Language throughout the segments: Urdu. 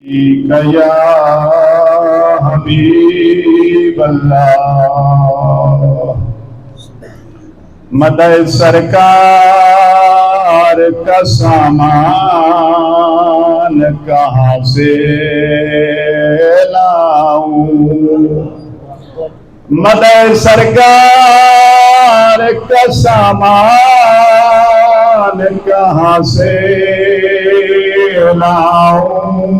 یا حبیب اللہ مدد سرکار کا سامان کہاں سے لاؤں، مدد سرکار کا سامان کہاں سے لاؤں،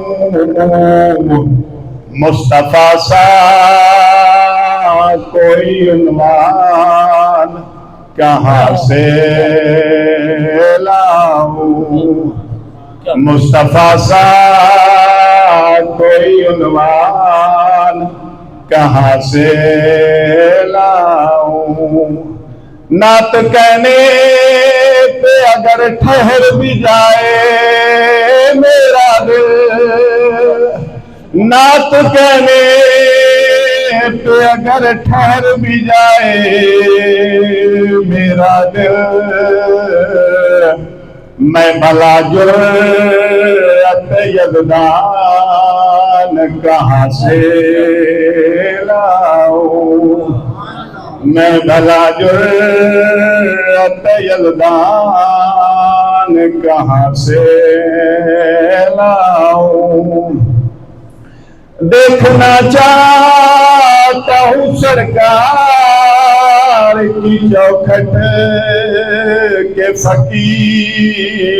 مصطفیٰ سا کوئی عنوان کہاں سے لاؤں، مصطفیٰ سا کوئی عنوان کہاں سے لاؤں، نعت کہنے پہ اگر ٹھہر بھی جائے میرا دل، نعت کہنے پہ اگر ٹھہر بھی جائے میرا دل، میں بھلا جرأت یزدان کہاں سے لاؤں، میں بھلا جرأت یزدان کہاں سے لاؤں، دیکھنا چاہتا ہوں سرکار کی چوکھٹ کے فقیر،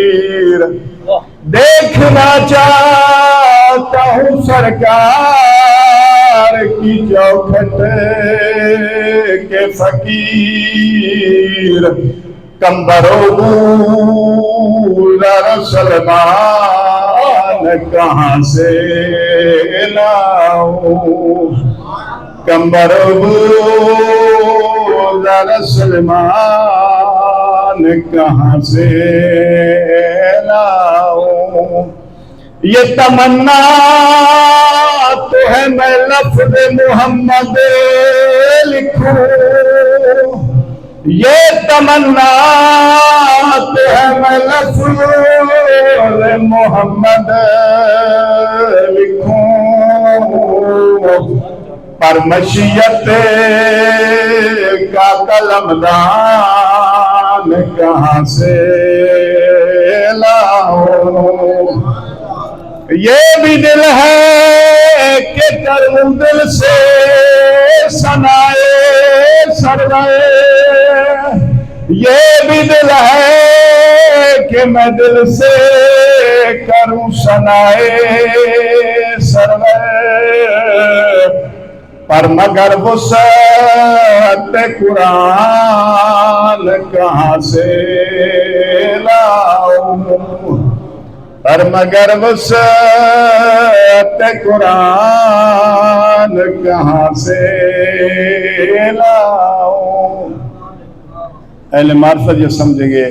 دیکھنا چاہتا ہوں سرکار کی چوکھٹ کے فقیر، کمبر و گولر سلمان کہاں سے لاؤں، کمبر و گولر سلمان کہاں سے لاؤں، یہ تمنا تو ہے میں لفظ محمد لکھوں، یہ تمنا تو ہے میں لفظ محمد لکھوں، پر مشیت کا قلم دان کہاں سے لاؤں، یہ بھی دل ہے کہ کروں دل سے ثنائے سرور، یہ بھی دل ہے کہ میں دل سے کروں ثنائے سرور، پر مگر وسعت قرآن کہاں سے لاؤں، پر مگر وسعت قرآن کہاں سے لاؤں۔ اہل معرفت یہ سمجھیں گے